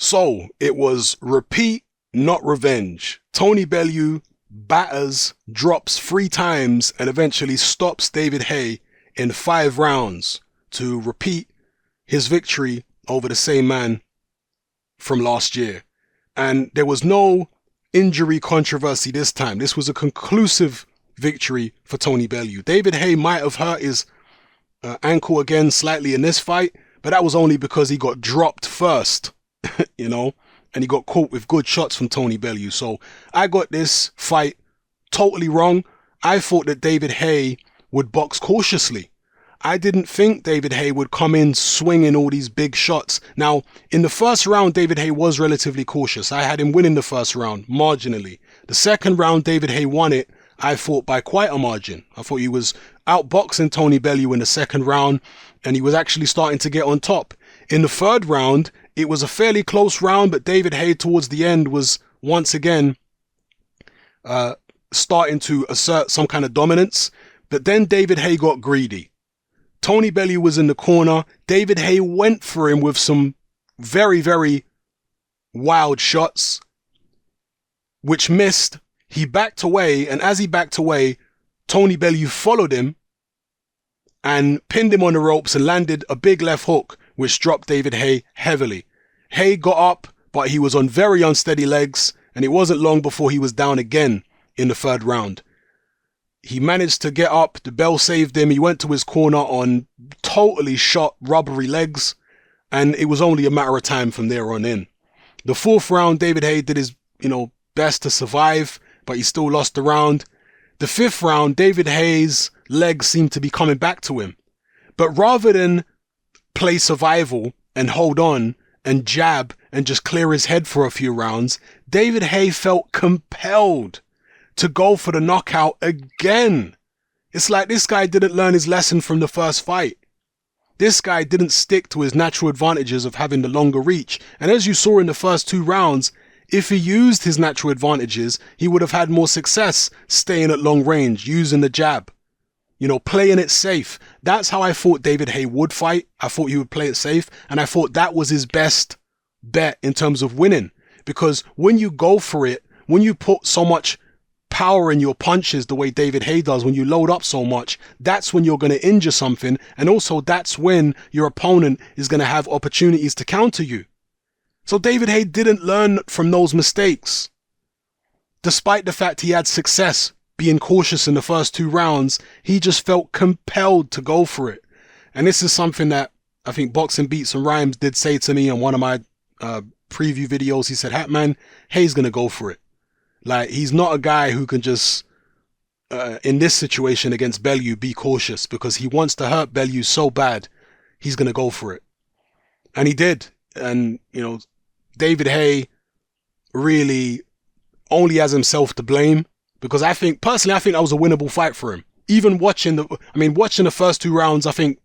So it was repeat, not revenge. Tony Bellew batters, drops 3 times, and eventually stops David Haye in 5 rounds to repeat his victory over the same man from last year. And there was no injury controversy this time. This was a conclusive victory for Tony Bellew. David Haye might have hurt his ankle again slightly in this fight, but that was only because he got dropped first, you know, and he got caught with good shots from Tony Bellew. So I got this fight totally wrong. I thought that David Haye would box cautiously. I didn't think David Haye would come in swinging all these big shots. Now, in the first round, David Haye was relatively cautious. I had him winning the first round, marginally. The second round, David Haye won it, I thought, by quite a margin. I thought he was outboxing Tony Bellew in the second round, and he was actually starting to get on top. In the third round, it was a fairly close round, but David Haye towards the end was once again starting to assert some kind of dominance. But then David Haye got greedy. Tony Bellew was in the corner. David Haye went for him with some very, very wild shots, which missed. He backed away, and as he backed away, Tony Bellew followed him and pinned him on the ropes and landed a big left hook, which dropped David Haye heavily. Haye got up, but he was on very unsteady legs, and it wasn't long before he was down again in the third round. He managed to get up, the bell saved him, he went to his corner on totally shot, rubbery legs, and it was only a matter of time from there on in. The fourth round, David Haye did his, best to survive, but he still lost the round. The fifth round, David Haye's legs seemed to be coming back to him. But rather than play survival and hold on and jab and just clear his head for a few rounds, David Haye felt compelled to go for the knockout again. It's like this guy didn't learn his lesson from the first fight. This guy didn't stick to his natural advantages of having the longer reach. And as you saw in the first 2 rounds, if he used his natural advantages, he would have had more success staying at long range, using the jab, playing it safe. That's how I thought David Haye would fight. I thought he would play it safe. And I thought that was his best bet in terms of winning. Because when you go for it, when you put so much power in your punches the way David Haye does, when you load up so much, that's when you're going to injure something. And also that's when your opponent is going to have opportunities to counter you. So David Haye didn't learn from those mistakes. Despite the fact he had success being cautious in the first 2 rounds, he just felt compelled to go for it. And this is something that I think Boxing Beats and Rhymes did say to me on one of my preview videos. He said, "Hatman, Haye's going to go for it. Like, he's not a guy who can just, in this situation against Bellew, be cautious, because he wants to hurt Bellew so bad, he's going to go for it." And he did. And, David Haye really only has himself to blame, because personally, I think that was a winnable fight for him. Even watching the first 2 rounds, I think,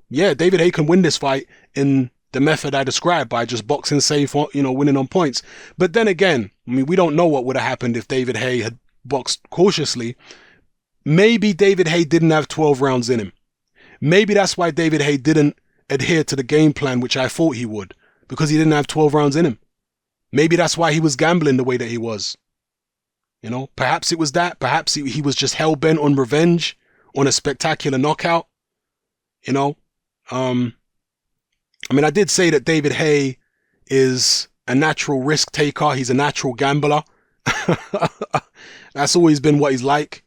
yeah, David Haye can win this fight in the method I described, by just boxing safe, winning on points. But then again, we don't know what would have happened if David Haye had boxed cautiously. Maybe David Haye didn't have 12 rounds in him. Maybe that's why David Haye didn't adhere to the game plan, which I thought he would, because he didn't have 12 rounds in him. Maybe that's why he was gambling the way that he was. Perhaps it was that. Perhaps he was just hell-bent on revenge, on a spectacular knockout. I did say that David Haye is a natural risk taker. He's a natural gambler. That's always been what he's like.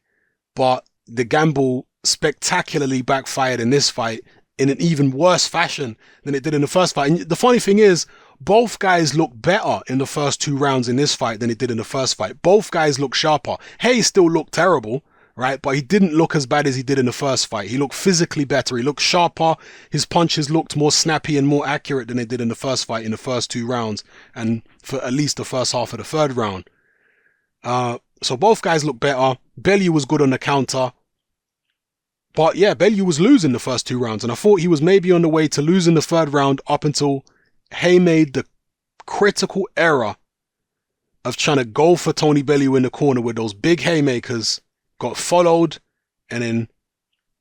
But the gamble spectacularly backfired in this fight in an even worse fashion than it did in the first fight. And the funny thing is, both guys look better in the first 2 rounds in this fight than it did in the first fight. Both guys look sharper. Haye still looked terrible, right? But he didn't look as bad as he did in the first fight. He looked physically better. He looked sharper. His punches looked more snappy and more accurate than they did in the first fight in the first 2 rounds, and for at least the first half of the third round. So both guys look better. Bellew was good on the counter. But yeah, Bellew was losing the first 2 rounds, and I thought he was maybe on the way to losing the third round up until Haye made the critical error of trying to go for Tony Bellew in the corner with those big haymakers, got followed, and then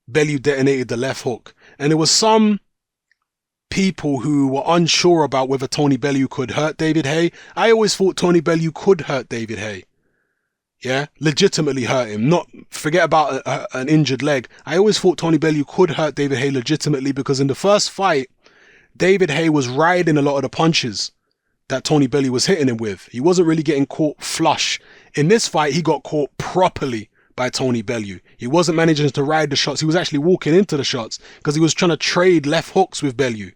Bellew detonated the left hook. And there was some people who were unsure about whether Tony Bellew could hurt David Haye. I always thought Tony Bellew could hurt David Haye. Yeah, legitimately hurt him. Not forget about an injured leg. I always thought Tony Bellew could hurt David Haye legitimately, because in the first fight, David Haye was riding a lot of the punches that Tony Bellew was hitting him with. He wasn't really getting caught flush. In this fight, he got caught properly by Tony Bellew. He wasn't managing to ride the shots. He was actually walking into the shots because he was trying to trade left hooks with Bellew.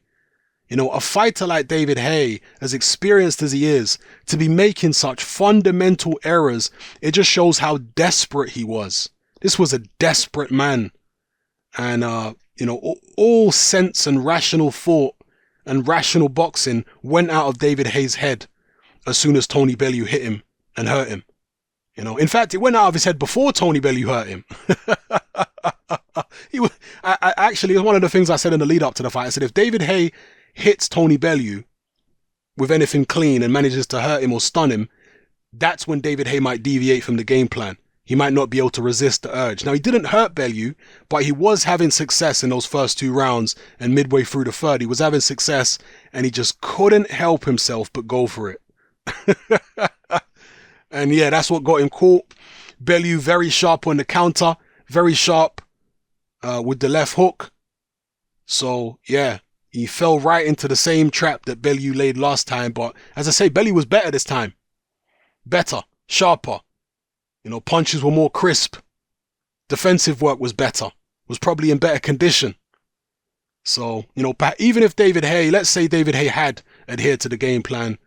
You know, a fighter like David Haye, as experienced as he is, to be making such fundamental errors, it just shows how desperate he was. This was a desperate man. And, you know, all sense and rational thought and rational boxing went out of David Haye's head as soon as Tony Bellew hit him and hurt him. You know, in fact, it went out of his head before Tony Bellew hurt him. Actually, one of the things I said in the lead up to the fight, I said, if David Haye hits Tony Bellew with anything clean and manages to hurt him or stun him, that's when David Haye might deviate from the game plan. He might not be able to resist the urge. Now, he didn't hurt Bellew, but he was having success in those first 2 rounds, and midway through the third, he was having success, and he just couldn't help himself but go for it. And yeah, that's what got him caught. Bellew very sharp on the counter, very sharp with the left hook. So yeah, he fell right into the same trap that Bellew laid last time. But as I say, Bellew was better this time. Better, sharper. You know, punches were more crisp. Defensive work was better. Was probably in better condition. So, you know, even if David Haye, let's say David Haye had adhered to the game plan,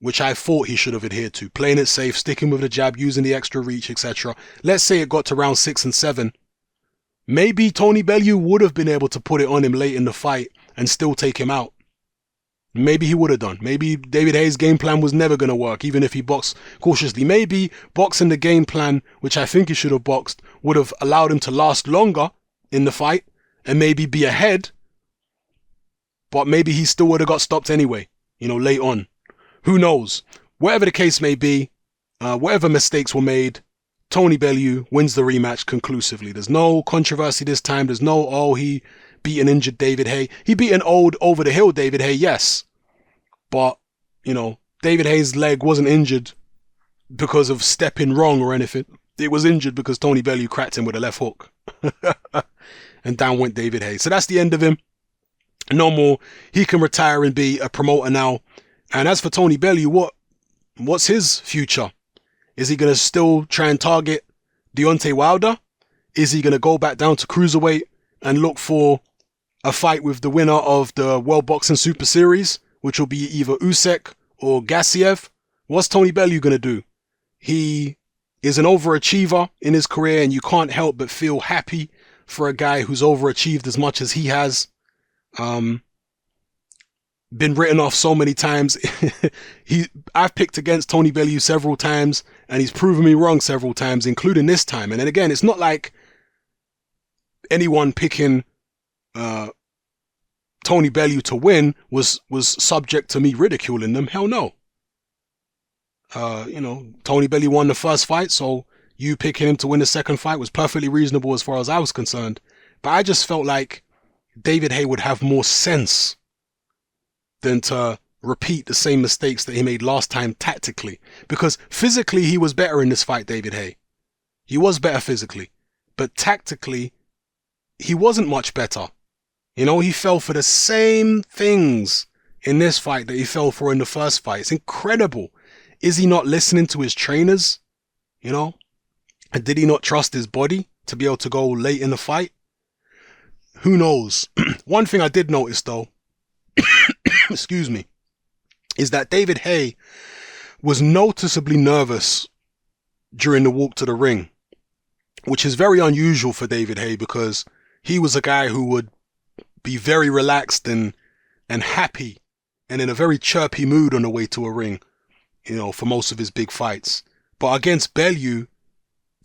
which I thought he should have adhered to, playing it safe, sticking with the jab, using the extra reach, etc. Let's say it got to round 6 and 7. Maybe Tony Bellew would have been able to put it on him late in the fight and still take him out. Maybe he would have done. Maybe David Haye's game plan was never going to work, even if he boxed cautiously. Maybe boxing the game plan, which I think he should have boxed, would have allowed him to last longer in the fight and maybe be ahead. But maybe he still would have got stopped anyway, you know, late on. Who knows? Whatever the case may be, whatever mistakes were made, Tony Bellew wins the rematch conclusively. There's no controversy this time. There's no, oh, he beat an injured David Haye. He beat an old, over-the-hill David Haye, yes. But, you know, David Haye's leg wasn't injured because of stepping wrong or anything. It was injured because Tony Bellew cracked him with a left hook. And down went David Haye. So that's the end of him. No more. He can retire and be a promoter now. And as for Tony Bellew, what's his future? Is he going to still try and target Deontay Wilder? Is he going to go back down to cruiserweight and look for a fight with the winner of the World Boxing Super Series, which will be either Usyk or Gassiev? What's Tony Bellew going to do? He is an overachiever in his career, and you can't help but feel happy for a guy who's overachieved as much as he has. Been written off so many times. I've picked against Tony Bellew several times, and he's proven me wrong several times, including this time. And then again, it's not like anyone picking Tony Bellew to win was subject to me ridiculing them. Hell no. You know, Tony Bellew won the first fight, so you picking him to win the second fight was perfectly reasonable as far as I was concerned. But I just felt like David Haye would have more sense than to repeat the same mistakes that he made last time tactically. Because physically, he was better in this fight, David Haye. He was better physically. But tactically, he wasn't much better. You know, he fell for the same things in this fight that he fell for in the first fight. It's incredible. Is he not listening to his trainers? You know? And did he not trust his body to be able to go late in the fight? Who knows? One thing I did notice, though, excuse me, is that David Haye was noticeably nervous during the walk to the ring, which is very unusual for David Haye because he was a guy who would be very relaxed and happy and in a very chirpy mood on the way to a ring, you know, for most of his big fights. But against Bellew,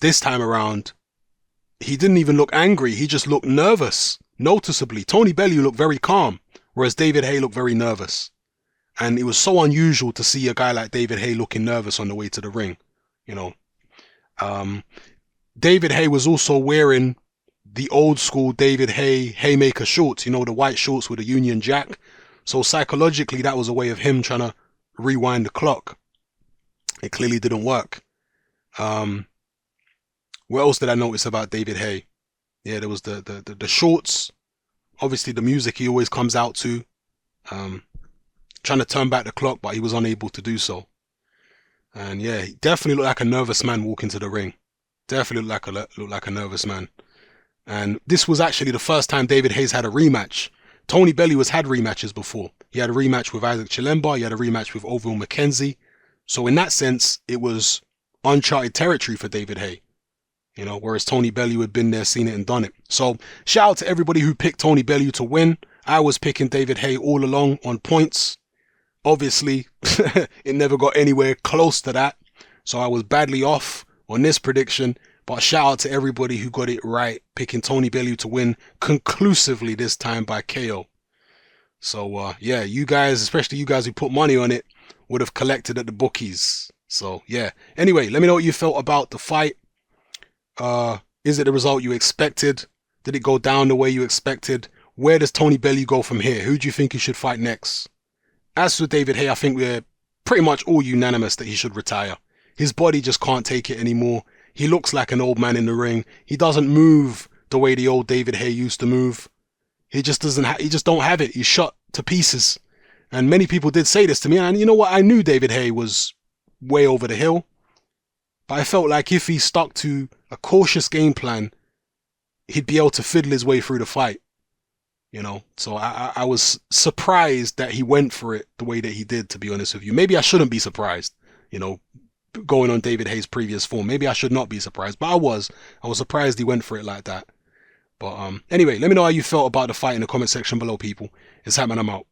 this time around, he didn't even look angry. He just looked nervous, noticeably. Tony Bellew looked very calm, whereas David Haye looked very nervous. And it was so unusual to see a guy like David Haye looking nervous on the way to the ring, you know. David Haye was also wearing the old school David Haye Haymaker shorts, the white shorts with a Union Jack. So psychologically, that was a way of him trying to rewind the clock. It clearly didn't work. What else did I notice about David Haye? Yeah, there was the shorts. Obviously, the music he always comes out to. Trying to turn back the clock, but he was unable to do so. And yeah, he definitely looked like a nervous man walking to the ring. Definitely looked like a nervous man. And this was actually the first time David Haye's had a rematch. Tony Bellew has had rematches before. He had a rematch with Isaac Chilemba. He had a rematch with Ovil McKenzie. So in that sense, it was uncharted territory for David Haye. Whereas Tony Bellew had been there, seen it and done it. So shout out to everybody who picked Tony Bellew to win. I was picking David Haye all along on points. Obviously, it never got anywhere close to that. So I was badly off on this prediction. But shout out to everybody who got it right, picking Tony Bellew to win conclusively this time by KO. So, yeah, you guys, especially you guys who put money on it, would have collected at the bookies. So, yeah. Anyway, let me know what you felt about the fight. Is it the result you expected? Did it go down the way you expected? Where does Tony Bellew go from here? Who do you think he should fight next? As for David Haye, I think we're pretty much all unanimous that he should retire. His body just can't take it anymore. He looks like an old man in the ring. He doesn't move the way the old David Haye used to move. He just he just don't have it. He's shot to pieces. And many people did say this to me. And you know what? I knew David Haye was way over the hill. But I felt like if he stuck to a cautious game plan, he'd be able to fiddle his way through the fight. So I was surprised that he went for it the way that he did, to be honest with you. Maybe I shouldn't be surprised, going on David Haye's previous form. Maybe I should not be surprised, but I was surprised he went for it like that. But anyway, let me know how you felt about the fight in the comment section below, people. It's Hatman, I'm out.